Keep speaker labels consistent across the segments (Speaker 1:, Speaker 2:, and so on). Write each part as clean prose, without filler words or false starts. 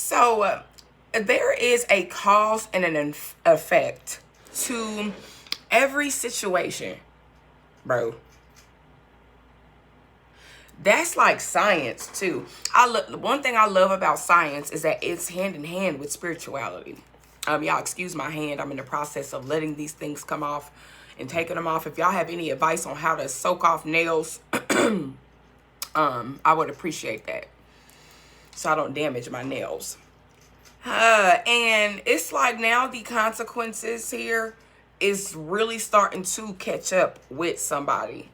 Speaker 1: So there is a cause and an effect to every situation, bro. That's like science too. One thing I love about science is that it's hand in hand with spirituality. Y'all excuse my hand. I'm in the process of letting these things come off and taking them off. If y'all have any advice on how to soak off nails, I would appreciate that, so I don't damage my nails. And it's like now the consequences here is really starting to catch up with somebody.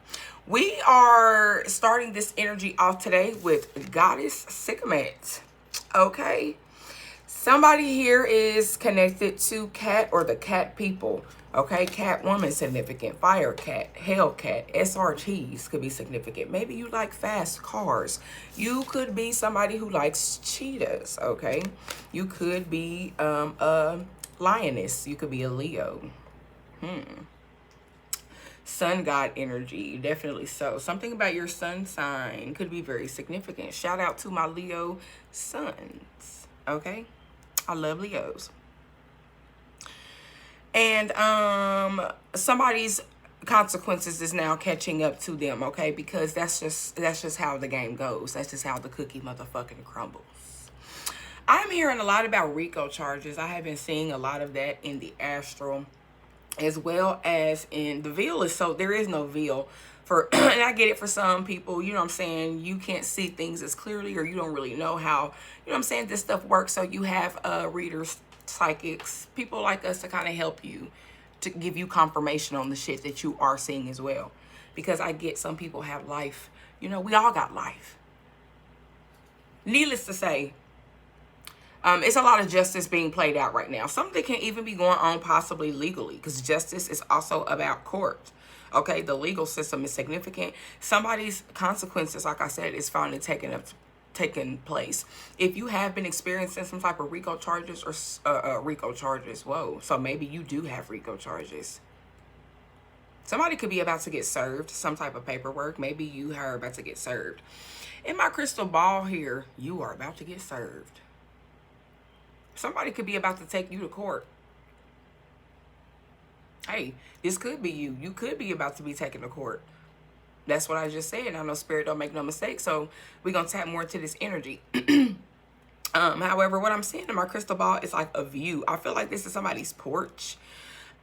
Speaker 1: We are starting this energy off today with Goddess Sycomet. Okay. Somebody here is connected to cat or the cat people. Okay, cat woman significant, fire cat, hell cat, SRTs could be significant. Maybe you like fast cars. You could be somebody who likes cheetahs, okay? You could be a lioness. You could be a Leo. Sun god energy, definitely so. Something about your sun sign could be very significant. Shout out to my Leo suns, okay? I love Leos. And somebody's consequences is now catching up to them, okay? Because that's just how the game goes. That's just how the cookie motherfucking crumbles. I'm hearing a lot about Rico charges. I have been seeing a lot of that in the astral, as well as in the veil. So there is no veil for, and I get it for some people, you know what I'm saying, you can't see things as clearly, or you don't really know how, you know what I'm saying, this stuff works. So you have readers, psychics, people like us to kind of help you, to give you confirmation on the shit that you are seeing as well. Because I get some people have life, you know, we all got life. Needless to say, it's a lot of justice being played out right now. Something can even be going on possibly legally, because justice is also about court. Okay, the legal system is significant. Somebody's consequences, like I said, is finally taking place. If you have been experiencing some type of Rico charges or Rico charges, whoa, so maybe you do have Rico charges. Somebody could be about to get served some type of paperwork. Maybe you are about to get served. In my crystal ball here, you are about to get served. Somebody could be about to take you to court. Hey, this could be you. You could be about to be taken to court. That's what I just said. And I know Spirit don't make no mistake. So we're going to tap more into this energy. However, what I'm seeing in my crystal ball is like a view. I feel like this is somebody's porch.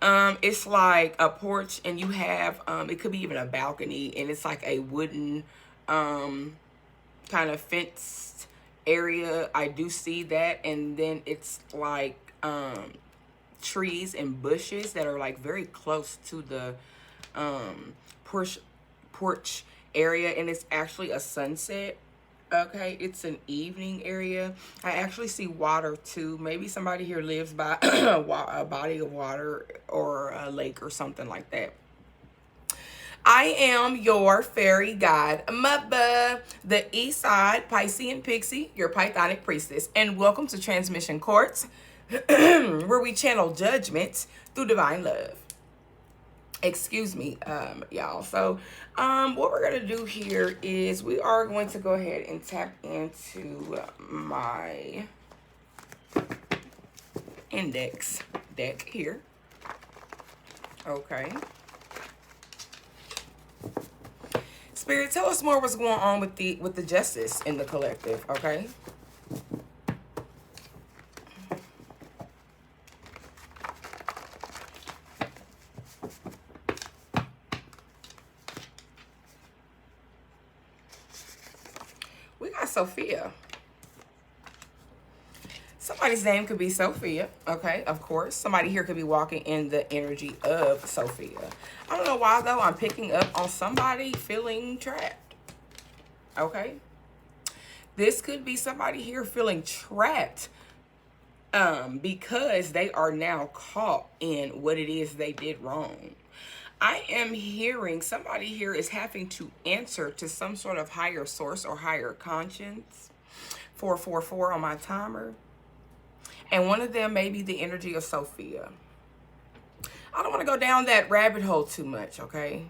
Speaker 1: It's like a porch, and you have, it could be even a balcony, and it's like a wooden kind of fenced area. I do see that. And then it's like trees and bushes that are like very close to the porch area, and it's actually a sunset. Okay, it's an evening area. I actually see water too. Maybe somebody here lives by a body of water or a lake or something like that. I am your fairy godmother, the East Side PisceanPixie, your Pythonic priestess, and welcome to Transmission Courts, where we channel judgment through divine love. Excuse me, y'all. So, what we're gonna do here is we are going to go ahead and tap into my index deck here. Okay. Spirit, tell us more what's going on with the justice in the collective, okay? We got Sophia. Somebody's name could be Sophia, okay, of course. Somebody here could be walking in the energy of Sophia. I don't know why, though, I'm picking up on somebody feeling trapped, okay? This could be somebody here feeling trapped because they are now caught in what it is they did wrong. I am hearing somebody here is having to answer to some sort of higher source or higher conscience. 444 on my timer. And one of them may be the energy of Sophia. I don't want to go down that rabbit hole too much, okay?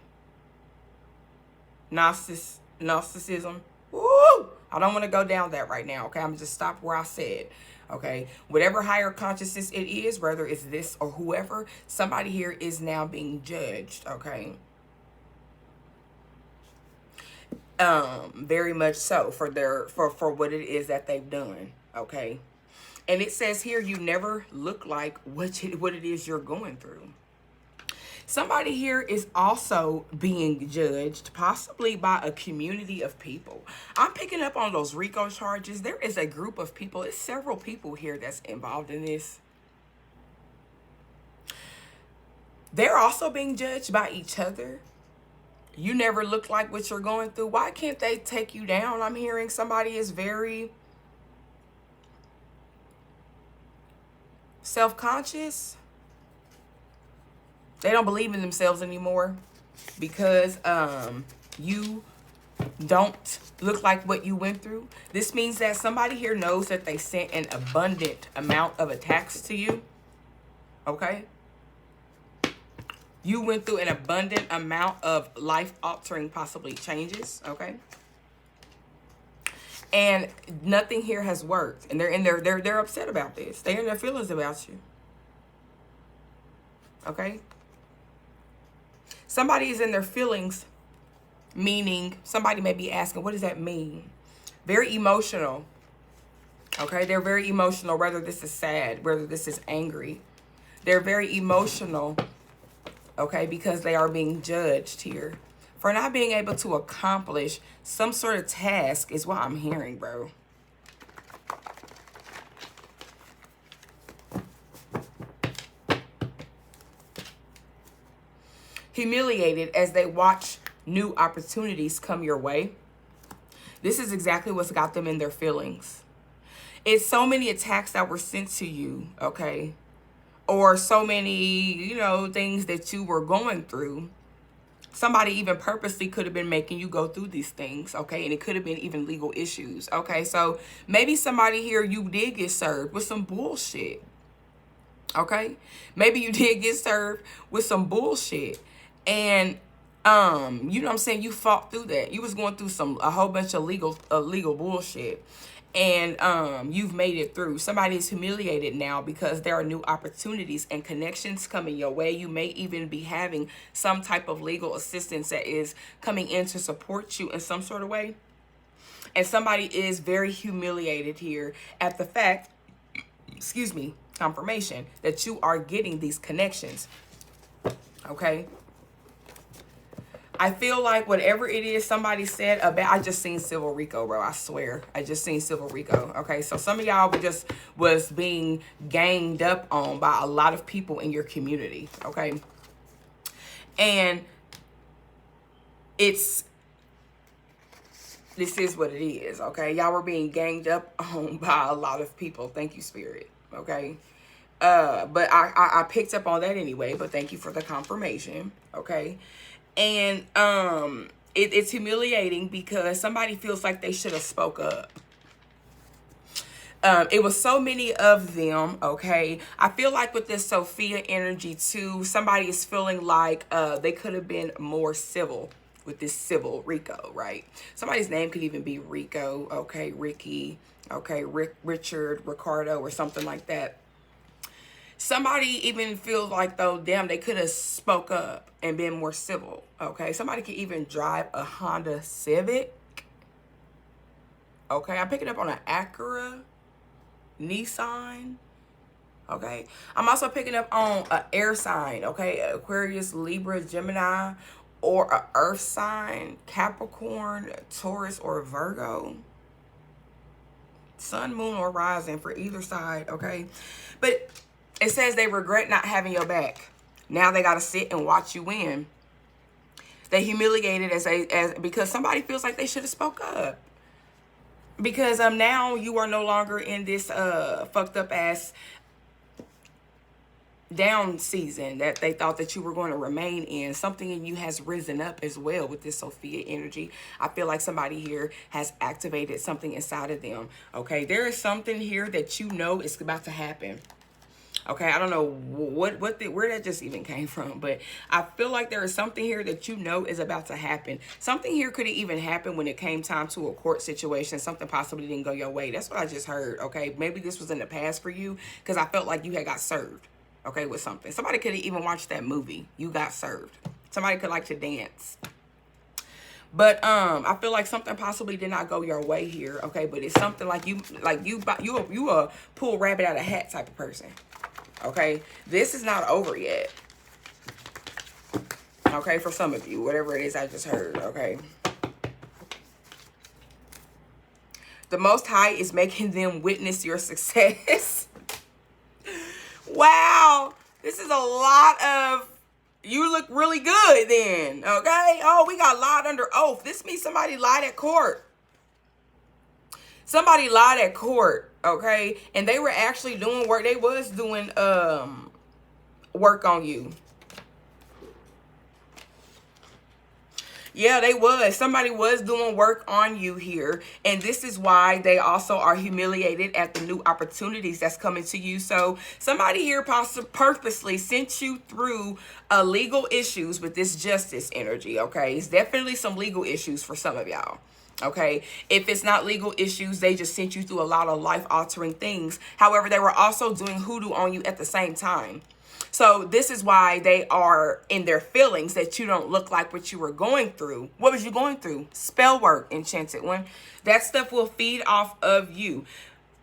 Speaker 1: Gnosticism. Woo! I don't want to go down that right now, okay? I'm just stop where I said, okay? Whatever higher consciousness it is, whether it's this or whoever, somebody here is now being judged, okay? Very much so for what it is that they've done, okay? And it says here, you never look like what it is you're going through. Somebody here is also being judged, possibly by a community of people. I'm picking up on those Rico charges. There is a group of people. It's several people here that's involved in this. They're also being judged by each other. You never look like what you're going through. Why can't they take you down? I'm hearing somebody is very self-conscious. They don't believe in themselves anymore because you don't look like what you went through. This means that somebody here knows that they sent an abundant amount of attacks to you. Okay? You went through an abundant amount of life-altering, possibly changes. Okay? And nothing here has worked. And they're upset about this. They're in their feelings about you. Okay? Somebody is in their feelings, meaning somebody may be asking, what does that mean? Very emotional. Okay? They're very emotional, whether this is sad, whether this is angry. They're very emotional, okay, because they are being judged here for not being able to accomplish some sort of task is what I'm hearing, bro. Humiliated as they watch new opportunities come your way. This is exactly what's got them in their feelings. It's so many attacks that were sent to you, okay? Or so many, you know, things that you were going through. Somebody even purposely could have been making you go through these things, okay? And it could have been even legal issues, okay? So maybe somebody here, you did get served with some bullshit, okay? Maybe you did get served with some bullshit. And, you know what I'm saying? You fought through that. You was going through a whole bunch of legal bullshit. And you've made it through. Somebody is humiliated now because there are new opportunities and connections coming your way. You may even be having some type of legal assistance that is coming in to support you in some sort of way. And somebody is very humiliated here at the fact, excuse me, confirmation that you are getting these connections. Okay? I feel like whatever it is somebody said about, I just seen Civil Rico, bro. I swear. I just seen Civil Rico. Okay, so some of y'all was being ganged up on by a lot of people in your community. Okay. And this is what it is. Okay. Y'all were being ganged up on by a lot of people. Thank you, Spirit. Okay. But I picked up on that anyway, but thank you for the confirmation. Okay. And it's humiliating because somebody feels like they should have spoke up. It was so many of them, okay? I feel like with this Sophia energy too, somebody is feeling like they could have been more civil with this Civil Rico, right? Somebody's name could even be Rico, okay? Ricky, okay? Richard, Ricardo, or something like that. Somebody even feels like, though, damn, they could have spoke up and been more civil, okay? Somebody could even drive a Honda Civic, okay? I'm picking up on an Acura, Nissan, okay? I'm also picking up on an air sign, okay? Aquarius, Libra, Gemini, or an earth sign, Capricorn, Taurus, or Virgo. Sun, moon, or rising for either side, okay? But it says they regret not having your back. Now they got to sit and watch you win. They humiliated because somebody feels like they should have spoke up. Because now you are no longer in this fucked up ass down season that they thought that you were going to remain in. Something in you has risen up as well with this Sophia energy. I feel like somebody here has activated something inside of them. Okay, there is something here that you know is about to happen. Okay, I don't know where that just even came from, but I feel like there is something here that you know is about to happen. Something here could have even happened when it came time to a court situation. Something possibly didn't go your way. That's what I just heard, okay? Maybe this was in the past for you because I felt like you had got served, okay, with something. Somebody could have even watched that movie. You got served. Somebody could like to dance. But I feel like something possibly did not go your way here, okay? But it's something like you a pull rabbit out of hat type of person. Okay, this is not over yet. Okay, for some of you, whatever it is I just heard, okay. The Most High is making them witness your success. Wow, this is a lot of, you look really good then, okay. Oh, we got lied under oath. This means somebody lied at court. Somebody lied at court, okay, and they were actually doing work. They was doing work on you. Yeah, they was. Somebody was doing work on you here. And this is why they also are humiliated at the new opportunities that's coming to you. So somebody here purposely sent you through legal issues with this justice energy, okay? It's definitely some legal issues for some of y'all. Okay, if it's not legal issues, they just sent you through a lot of life-altering things. However, they were also doing hoodoo on you at the same time. So this is why they are in their feelings that you don't look like what you were going through. What was you going through? Spell work, Enchanted One. That stuff will feed off of you.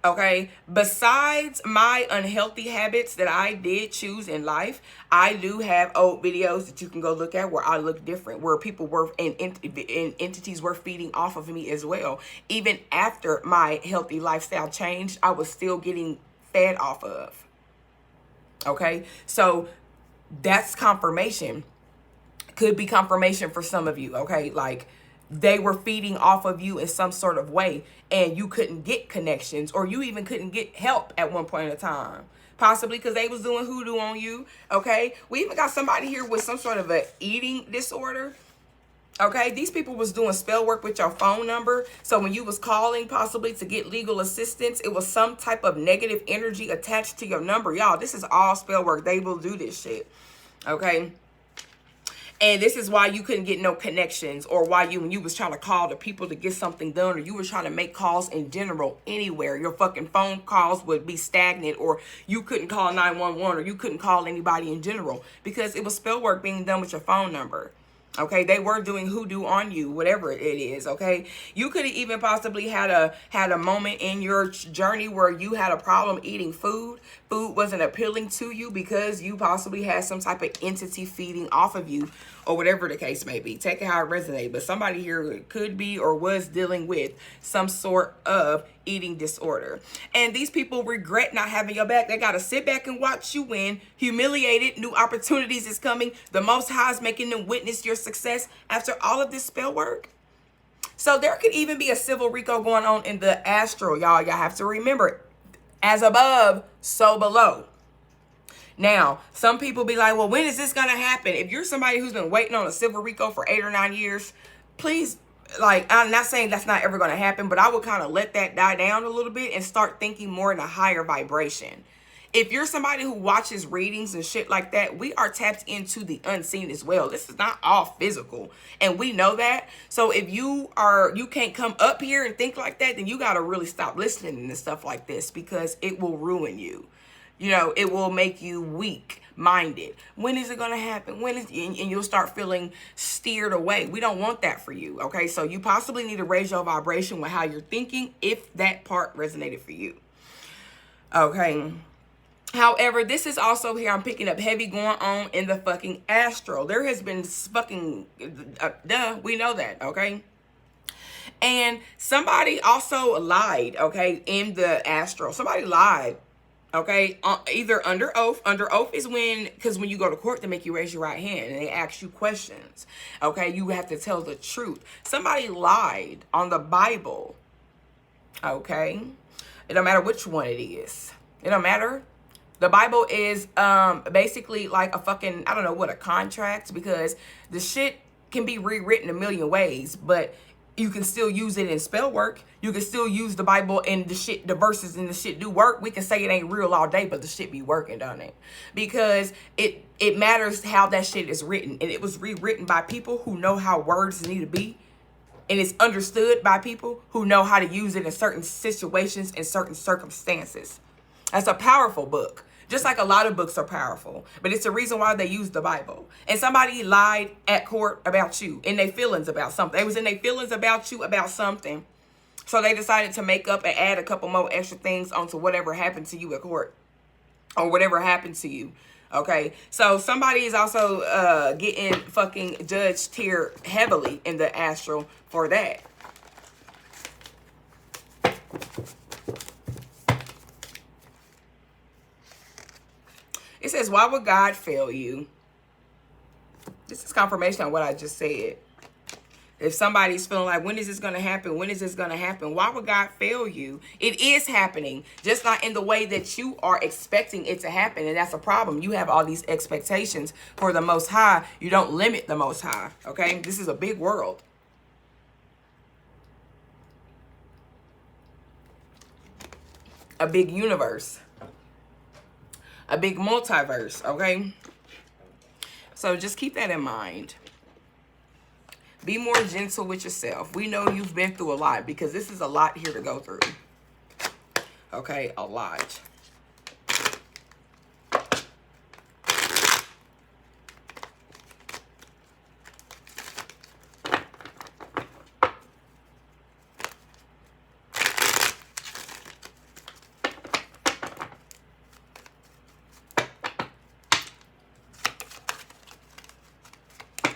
Speaker 1: Okay, besides my unhealthy habits that I did choose in life, I do have old videos that you can go look at where I look different, where people were and entities were feeding off of me as well. Even after my healthy lifestyle changed, I was still getting fed off of. Okay, so that's confirmation. Could be confirmation for some of you, okay? Like, they were feeding off of you in some sort of way, and you couldn't get connections, or you even couldn't get help at one point in time. Possibly because they was doing hoodoo on you, okay? We even got somebody here with some sort of a eating disorder. Okay, these people was doing spell work with your phone number. So when you was calling possibly to get legal assistance, it was some type of negative energy attached to your number. Y'all, this is all spell work. They will do this shit. Okay. And this is why you couldn't get no connections, or why when you was trying to call the people to get something done, or you were trying to make calls in general anywhere, your fucking phone calls would be stagnant, or you couldn't call 911, or you couldn't call anybody in general because it was spell work being done with your phone number. Okay, they were doing hoodoo on you, whatever it is. Okay, you could have even possibly had a moment in your journey where you had a problem eating food. Food wasn't appealing to you because you possibly had some type of entity feeding off of you, or whatever the case may be. Take it how it resonates. But somebody here could be or was dealing with some sort of eating disorder. And these people regret not having your back. They got to sit back and watch you win. Humiliated. New opportunities is coming. The Most High is making them witness your success after all of this spell work. So there could even be a civil Rico going on in the astral, y'all. Y'all have to remember, as above, so below. Now, some people be like, well, when is this going to happen? If you're somebody who's been waiting on a civil Rico for 8 or 9 years, please, like, I'm not saying that's not ever going to happen, but I would kind of let that die down a little bit and start thinking more in a higher vibration. If you're somebody who watches readings and shit like that, we are tapped into the unseen as well. This is not all physical, and we know that. So if you can't come up here and think like that, then you got to really stop listening to stuff like this, because it will ruin you. You know, it will make you weak-minded. When is it going to happen? And you'll start feeling steered away. We don't want that for you, okay? So you possibly need to raise your vibration with how you're thinking if that part resonated for you, okay? However, this is also here, I'm picking up heavy going on in the fucking astral. There has been fucking, we know that, okay? And somebody also lied, okay, in the astral. Somebody lied. Okay, either under oath. Under oath is because when you go to court, they make you raise your right hand and they ask you questions. Okay, you have to tell the truth. Somebody lied on the Bible. Okay, it don't matter which one it is. It don't matter. The Bible is basically like a fucking, I don't know what, a contract, because the shit can be rewritten a million ways, but you can still use it in spell work. You can still use the Bible and the verses and the shit do work. We can say it ain't real all day, but the shit be working, don't it? Because it matters how that shit is written. And it was rewritten by people who know how words need to be. And it's understood by people who know how to use it in certain situations and certain circumstances. That's a powerful book. Just like a lot of books are powerful. But it's the reason why they use the Bible. And somebody lied at court about you. In their feelings about something. They was in their feelings about you about something. So they decided to make up and add a couple more extra things onto whatever happened to you at court. Or whatever happened to you. Okay. So somebody is also getting fucking judged here heavily in the astral for that. It says, why would God fail you? This is confirmation on what I just said. If somebody's feeling like, when is this going to happen? When is this going to happen? Why would God fail you? It is happening, just not in the way that you are expecting it to happen. And that's a problem. You have all these expectations for the Most High. You don't limit the Most High. Okay? This is a big world. A big universe. A big multiverse, okay? So just keep that in mind. Be more gentle with yourself. We know you've been through a lot because this is a lot here to go through. Okay, a lot.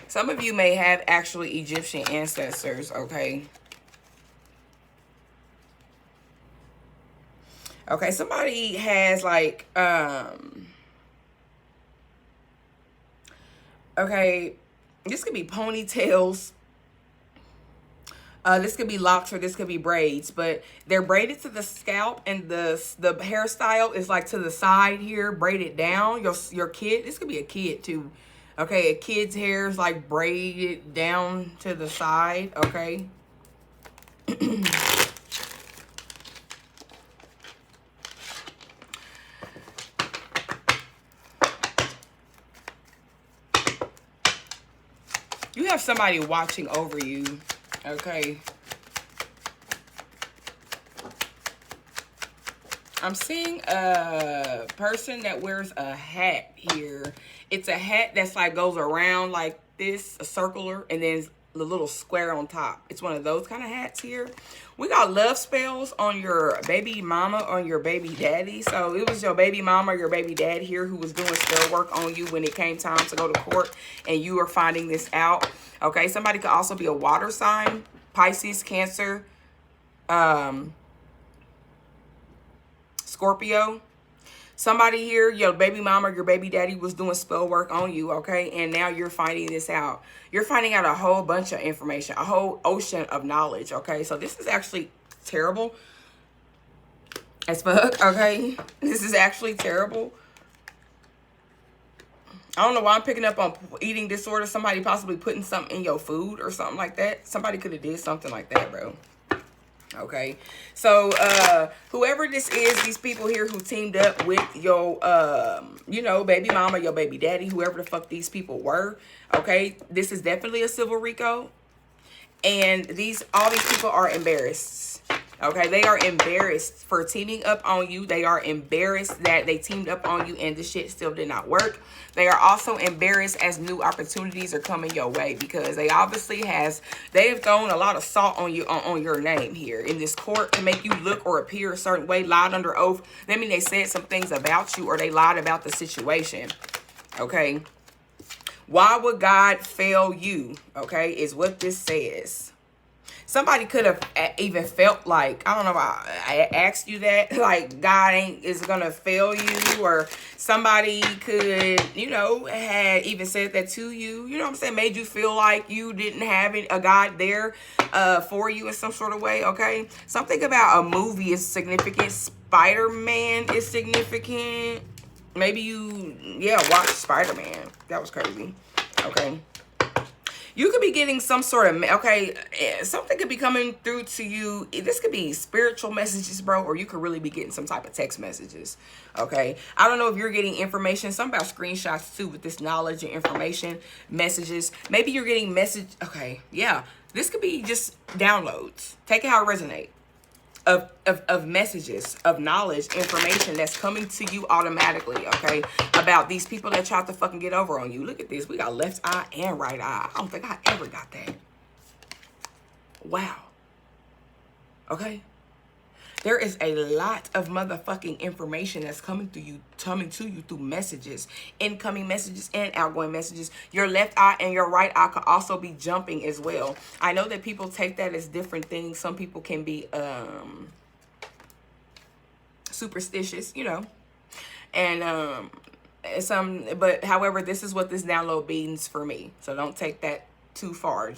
Speaker 1: Some of you may have actually Egyptian ancestors, okay? Okay, somebody has like, okay, this could be ponytails. This could be locks or this could be braids, but they're braided to the scalp and the hairstyle is like to the side here, braided down. Your kid, this could be a kid too. Okay, a kid's hair is like braided down to the side, okay? You have somebody watching over you, okay? I'm seeing a person that wears a hat here. It's a hat that's like goes around like this, a circular, and then the little square on top. It's one of those kind of hats here. We got love spells on your baby mama or your baby daddy. So it was your baby mama or your baby dad here who was doing spell work on you when it came time to go to court and you are finding this out. Okay, somebody could also be a water sign, Pisces, Cancer, Scorpio. Somebody here, your baby mama or your baby daddy was doing spell work on you, okay? And now you're finding this out. You're finding out a whole bunch of information, a whole ocean of knowledge, okay? So this is actually terrible as fuck, okay? This is actually terrible. I don't know why I'm picking up on eating disorder. Somebody possibly putting something in your food or something like that. Somebody could have did something like that, bro. Okay, so whoever this is, these people here who teamed up with your you know, baby mama, your baby daddy, whoever the fuck these people were, okay, this is definitely a civil RICO, and all these people are embarrassed. Okay, they are embarrassed for teaming up on you. They are embarrassed that they teamed up on you and the shit still did not work. They are also embarrassed as new opportunities are coming your way because they obviously they have thrown a lot of salt on you on your name here in this court to make you look or appear a certain way, lied under oath. That means they said some things about you or they lied about the situation. Okay, why would God fail you? Okay, is what this says. Somebody could have even felt like, I don't know, I asked you that, like God is going to fail you, or somebody could, you know, had even said that to you, you know what I'm saying, made you feel like you didn't have a God there for you in some sort of way, okay? Something about a movie is significant. Spider-Man is significant. Maybe you, watch Spider-Man. That was crazy, okay? You could be getting some sort of, okay, something could be coming through to you. This could be spiritual messages, bro, or you could really be getting some type of text messages, okay? I don't know if you're getting information, something about screenshots too with this knowledge and information, messages. Maybe you're getting okay, yeah. This could be just downloads. Take it how it resonates. Of messages, of knowledge, information that's coming to you automatically, okay? About these people that tried to fucking get over on you. Look at this. We got left eye and right eye. I don't think I ever got that. Wow. Okay? There is a lot of motherfucking information that's coming to you through messages, incoming messages and outgoing messages. Your left eye and your right eye could also be jumping as well. I know that people take that as different things. Some people can be superstitious, you know, and but however, this is what this download means for me. So don't take that too far.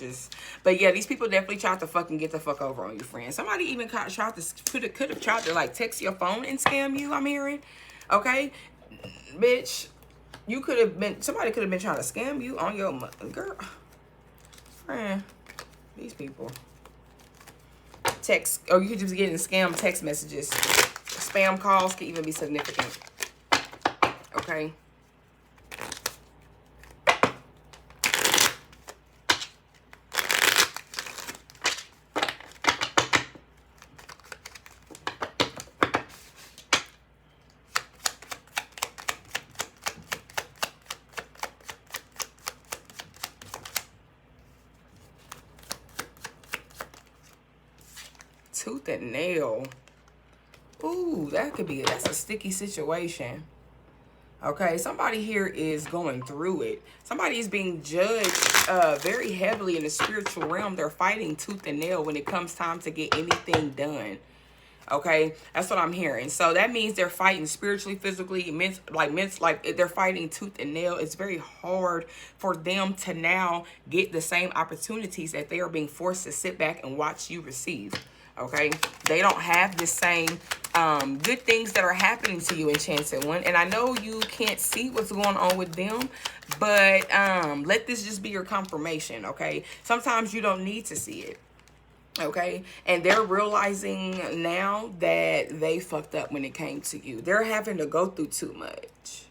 Speaker 1: But yeah, these people definitely tried to fucking get the fuck over on you, friend. Somebody even could have tried to like text your phone and scam you. I'm hearing, okay, bitch, somebody could have been trying to scam you on your girl, friend. These people text, or you could just be getting scam text messages. Spam calls could even be significant, okay. Tooth and nail. Ooh, that's a sticky situation. Okay, somebody here is going through it. Somebody is being judged very heavily in the spiritual realm. They're fighting tooth and nail when it comes time to get anything done. Okay, that's what I'm hearing. So that means they're fighting spiritually, physically, like they're fighting tooth and nail. It's very hard for them to now get the same opportunities that they are being forced to sit back and watch you receive. Okay, they don't have the same good things that are happening to you, Enchanted One. And I know you can't see what's going on with them, but let this just be your confirmation. Okay, sometimes you don't need to see it. Okay, and they're realizing now that they fucked up when it came to you. They're having to go through too much.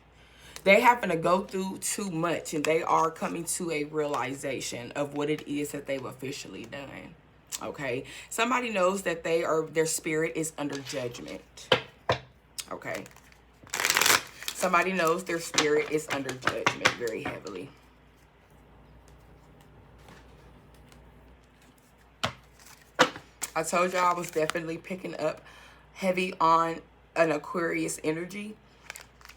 Speaker 1: They having to go through too much, and they are coming to a realization of what it is that they've officially done. Okay, somebody knows that their spirit is under judgment. Okay, somebody knows their spirit is under judgment very heavily. I told y'all I was definitely picking up heavy on an Aquarius energy.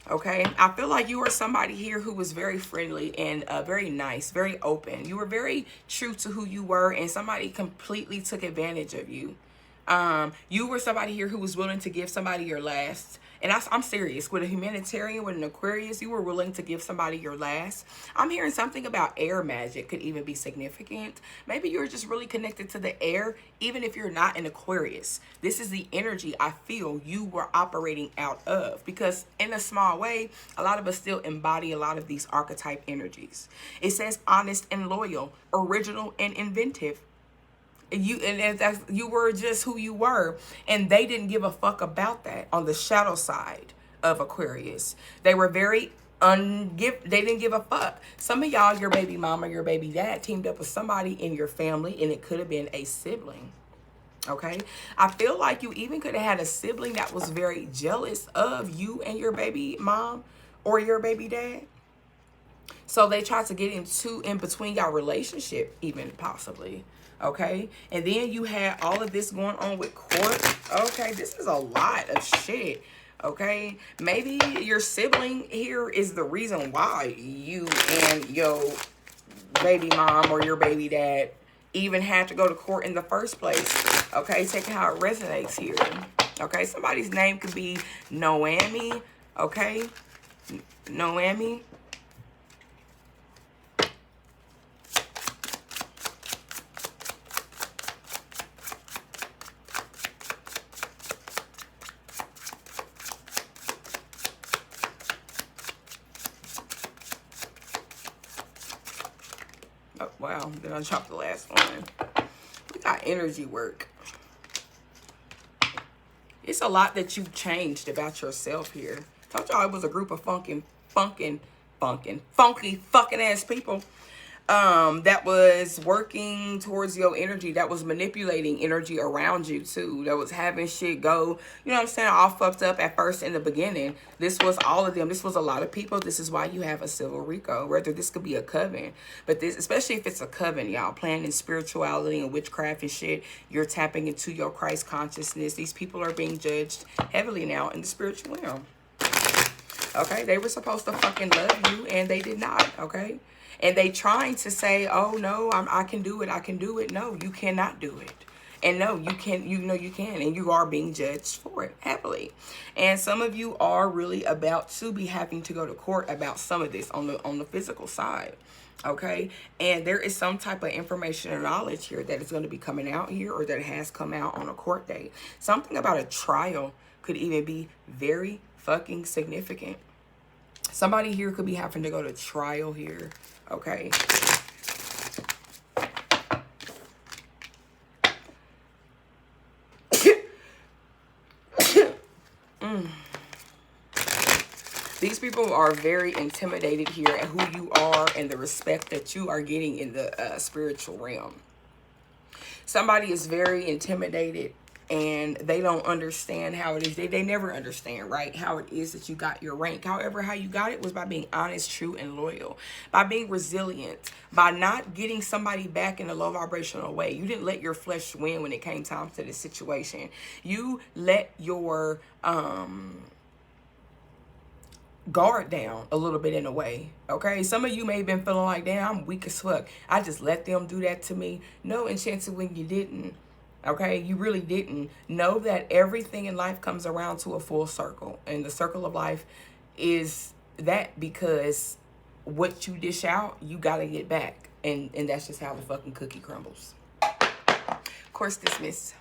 Speaker 1: Okay, I feel like you are somebody here who was very friendly and very nice, very open. You were very true to who you were, and somebody completely took advantage of you. You were somebody here who was willing to give somebody your last. And I'm serious. With a humanitarian, with an Aquarius, you were willing to give somebody your last. I'm hearing something about air magic could even be significant. Maybe you're just really connected to the air, even if you're not an Aquarius. This is the energy I feel you were operating out of. Because in a small way, a lot of us still embody a lot of these archetype energies. It says honest and loyal, original and inventive. You were just who you were, and they didn't give a fuck about that. On the shadow side of Aquarius, they were very they didn't give a fuck. Some of y'all, your baby mama, your baby dad teamed up with somebody in your family, and it could have been a sibling. Okay, I feel like you even could have had a sibling that was very jealous of you and your baby mom or your baby dad. So they tried to get in between y'all relationship, even possibly. Okay, and then you had all of this going on with court. Okay, this is a lot of shit. Okay, maybe your sibling here is the reason why you and your baby mom or your baby dad even had to go to court in the first place. Okay, take how it resonates here. Okay, somebody's name could be Noemi. Okay, Noemi. Wow, then I dropped the last one. We got energy work. It's a lot that you've changed about yourself here. Told y'all it was a group of funky fucking ass people that was working towards your energy, that was manipulating energy around you too, that was having shit go, you know what I'm saying, all fucked up at first in the beginning. This was all of them. This was a lot of people. This is why you have a civil Rico. Whether this could be a coven, but this, especially if it's a coven, y'all playing in spirituality and witchcraft and shit, you're tapping into your Christ consciousness. These people are being judged heavily now in the spiritual realm. Okay, they were supposed to fucking love you and they did not. Okay, and they trying to say, oh no, I can do it, I can do it. No, you cannot do it. And no, you can, you know you can, and you are being judged for it heavily. And some of you are really about to be having to go to court about some of this on the physical side. Okay, and there is some type of information or knowledge here that is going to be coming out here, or that has come out on a court date. Something about a trial could even be very fucking significant. Somebody here could be having to go to trial here. Okay, these people are very intimidated here at who you are and the respect that you are getting in the spiritual realm. Somebody is very intimidated and they don't understand how it is. They never understand, right, how it is that you got your rank. However, how you got it was by being honest, true, and loyal. By being resilient. By not getting somebody back in a low vibrational way. You didn't let your flesh win when it came time to this situation. You let your guard down a little bit in a way. Okay, some of you may have been feeling like, damn, I'm weak as fuck, I just let them do that to me. No, Enchanted, when you didn't. Okay, you really didn't. Know that everything in life comes around to a full circle, and the circle of life is that, because what you dish out, you gotta get back, and that's just how the fucking cookie crumbles. Course dismissed.